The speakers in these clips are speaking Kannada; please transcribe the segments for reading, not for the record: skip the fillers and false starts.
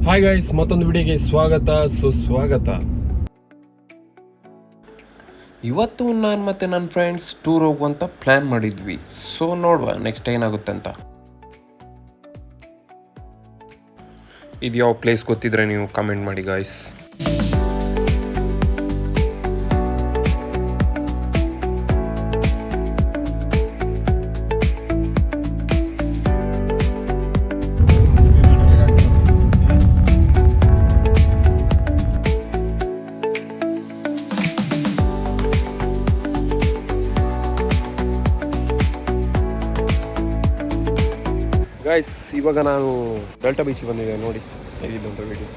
ಹಾಯ್ ಗೈಸ್, ಮತ್ತೊಂದು ವಿಡಿಯೋಗೆ ಸ್ವಾಗತ ಸುಸ್ವಾಗತ. ಇವತ್ತು ನಾನು ಮತ್ತು ನನ್ನ ಫ್ರೆಂಡ್ಸ್ ಟೂರ್ ಹೋಗುವಂತ ಪ್ಲ್ಯಾನ್ ಮಾಡಿದ್ವಿ. ಸೊ ನೋಡುವ ನೆಕ್ಸ್ಟ್ ಏನಾಗುತ್ತೆ ಅಂತ. ಇದು ಯಾವ ಪ್ಲೇಸ್ ಗೊತ್ತಿದ್ರೆ ನೀವು ಕಮೆಂಟ್ ಮಾಡಿ ಗಾಯ್ಸ್. ಗೈಸ್, ಇವಾಗ ನಾನು ಡೆಲ್ಟಾ ಬೀಚ್ ಬಂದಿದ್ದೆ, ನೋಡಿ ಹೇಗಿಲ್ಲ ಅಂತ ವಿಡಿಯೋ.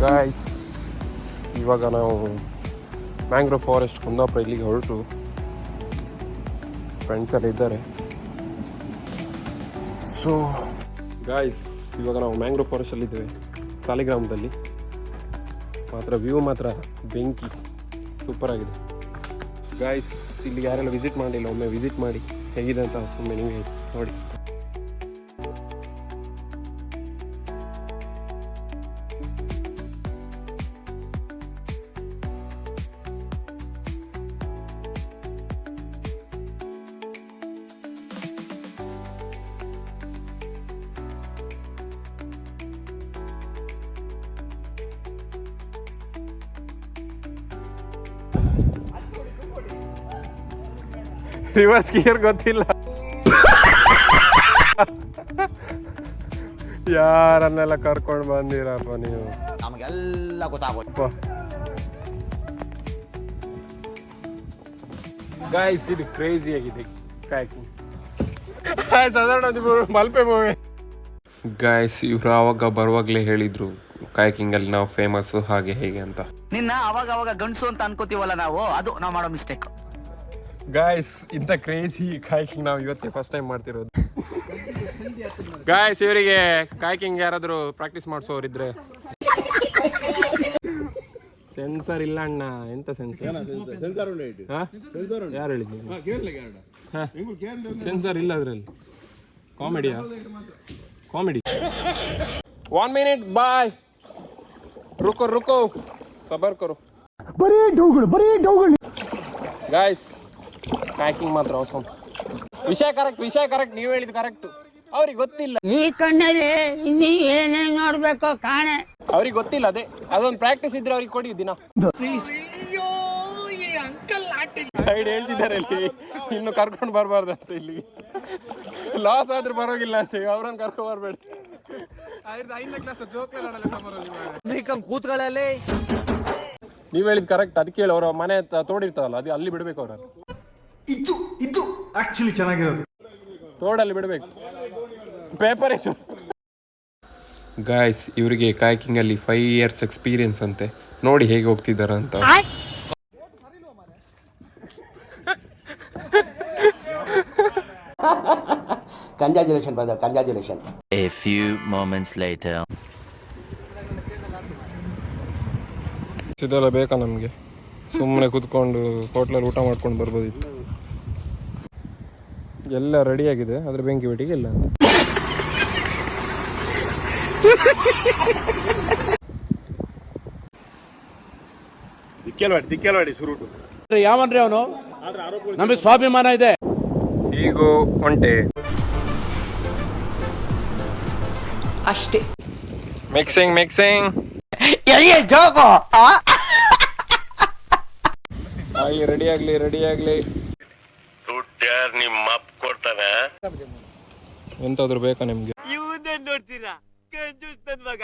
ಗಾಯ್ಸ್, ಇವಾಗ ನಾವು ಮ್ಯಾಂಗ್ರೋವ್ ಫಾರೆಸ್ಟ್ ಕುಂದಾಪುರ ಇಲ್ಲಿಗೆ ಹೊರಟು, ಫ್ರೆಂಡ್ಸ್ ಎಲ್ಲ ಇದ್ದಾರೆ. ಸೊ ಗಾಯ್ಸ್, ಇವಾಗ ನಾವು ಮ್ಯಾಂಗ್ರೋವ್ ಫಾರೆಸ್ಟಲ್ಲಿದ್ದೇವೆ, ಸಾಲಿಗ್ರಾಮದಲ್ಲಿ. ಮಾತ್ರ ವ್ಯೂ ಮಾತ್ರ ಬೆಂಕಿ, ಸೂಪರ್ ಆಗಿದೆ ಗಾಯ್ಸ್. ಇಲ್ಲಿ ಯಾರೆಲ್ಲ ವಿಸಿಟ್ ಮಾಡಲಿಲ್ಲ, ಒಮ್ಮೆ ವಿಸಿಟ್ ಮಾಡಿ, ಹೇಗಿದೆ ಅಂತ ಒಮ್ಮೆ ನೀವೇ ನೋಡಿ. ರಿವರ್ಸ್ ಗಿಯರ್ ಗೊತ್ತಿಲ್ಲ, ಯಾರನ್ನೆಲ್ಲ ಕರ್ಕೊಂಡು ಬಂದಿರಪ್ಪ ನೀವು, ನಮಗೆಲ್ಲ ಗೊತ್ತಾಗೋಪ್ಪ. ಗಾಯ್ಸ್, ಇದು ಕ್ರೇಜಿ ಆಗಿದೆ ಕಾಯ್ಕಿಂಗ್. ಸಾಧಾರಣ ಮಲ್ಪೆ ಮೂವಿ. ಗಾಯ್ಸ್, ಇವ್ರು ಆವಾಗ ಬರುವಾಗಲೇ ಹೇಳಿದ್ರು ಕಾಯ್ಕಿಂಗ್ ಅಲ್ಲಿ ನಾವು ಫೇಮಸ್ ಹಾಗೆ ಹೇಗೆ ಅಂತ. ನಿನ್ನ ಅವಾಗ ಗಂಡಸು ಅಂತ ಅನ್ಕೋತೀವಲ್ಲ ನಾವು, ಅದು ನಾವು ಮಾಡೋ ಮಿಸ್ಟೇಕ್. ಗಾಯ್ಸ್, ಇಂಥ ಕ್ರೇಜಿ ಕಾಯ್ಕಿಂಗ್ ನಾವು ಇವತ್ತೇ ಫಸ್ಟ್ ಟೈಮ್ ಮಾಡ್ತಿರೋದು. ಗಾಯ್ಸ್, ಇವರಿಗೆ ಕಾಯ್ಕಿಂಗ್ ಯಾರಾದರೂ ಪ್ರಾಕ್ಟೀಸ್ ಮಾಡಿಸೋರಿದ್ರೆ. ಸೆನ್ಸರ್ ಇಲ್ಲ ಅಣ್ಣ, ಎಂತ ಸೆನ್ಸರ್? ಯಾರು ಹೇಳಿದ್ರು? ಸೆನ್ಸರ್ ಇಲ್ಲ ಅದರಲ್ಲಿ. ಕಾಮಿಡಿ. 1 minute, ಬಾಯ್. रुको सबर करो. बड़े डोगड़. ಗಾಯ್ಸ್, ಕಾಯ್ಕಿಂಗ್ ಮಾತ್ರ ಅವಸಮ್. ವಿಷಯ ಕರೆಕ್ಟ್, ನೀವು ಹೇಳಿದ್ ಕರೆಕ್ಟ್. ಅವ್ರಿಗೆ ಗೊತ್ತಿಲ್ಲ, ಈ ಕಣ್ಣಲ್ಲಿ ಇನ್ನೀ ಏನೇನ್ ನೋಡ್ಬೇಕು ಕಾಣೆ. ಅವ್ರಿಗೆ ಗೊತ್ತಿಲ್ಲ. ಅದೊಂದು ಪ್ರಾಕ್ಟೀಸ್ ಇದ್ರೆ ಅವ್ರಿಗೆ ಕೊಡಿ ದಿನ. ಗೈಡ್ ಹೇಳ್ತಿದ್ದಾರೆ ಇಲ್ಲಿ, ಇನ್ನು ಕರ್ಕೊಂಡು ಬರಬಾರ್ದು ಅಂತ. ಇಲ್ಲಿ ಲಾಸ್ ಆದ್ರೂ ಪರವಾಗಿಲ್ಲ ಅಂತ ಅವ್ರನ್ನ ಕರ್ಕೊಂಡು ಬರಬೇಡಿ. ಕೂತ್ಗಳಲ್ಲಿ ನೀವ್ ಹೇಳಿದ್ ಕರೆಕ್ಟ್. ಅದಕ್ಕೆ ಹೇಳಿ, ಅವ್ರ ಮನೆ ತೋಡಿರ್ತಾವಲ್ಲ, ಅದು ಅಲ್ಲಿ ಬಿಡ್ಬೇಕು. ಅವ್ರ ಇದು ಆಕ್ಚುಲಿ ಚೆನ್ನಾಗಿರೋದು ತೋಡಲ್ಲಿ ಬಿಡ್ಬೇಕು, ಪೇಪರ್ ಇತ್ತು. ಗಾಯ್ಸ್, ಇವರಿಗೆ ಕಾಯ್ಕಿಂಗ್ ಅಲ್ಲಿ 5 years ಎಕ್ಸ್ಪೀರಿಯನ್ಸ್ ಅಂತೆ. ನೋಡಿ ಹೇಗೆ ಹೋಗ್ತಿದಾರ ಅಂತ. Congratulations, brother. Congratulations. A few moments later. ಇದೆಲ್ಲ ಬೇಕಾ ನಮಗೆ? ಸುಮ್ಮನೆ ಕೂತ್ಕೊಂಡು ಹೋಟ್ಲಲ್ಲಿ ಊಟ ಮಾಡ್ಕೊಂಡು ಬರ್ಬೋದಿತ್ತು. ಎಲ್ಲ ರೆಡಿ ಆಗಿದೆ, ಆದರೆ ಬೆಂಕಿ ಬಿಟ್ಟಿಗೆ ಇಲ್ಲ. ದಿಕ್ಕೆಲ್ವಾಡಿ ಸುರುಟು ಯಾವನ್ರಿ ಅವನು? ನಮಗೆ ಸ್ವಾಭಿಮಾನ ಇದೆ. ಈಗ ಒಂಟೆ ಅಷ್ಟೇ. ಮಿಕ್ಸಿಂಗ್ ರೆಡಿ ಆಗ್ಲಿ. ನಿಮ್ಮ ಅಪ್ಪ ಕೊಡ್ತಾನೆ. ಎಂತಾದ್ರು ಬೇಕಾ ನಿಮ್ಗೆ? ಇವನ್ನೇ ನೋಡ್ತೀರಾ, ಕಂಜೂಸ್ ನನ್ ಮಗ.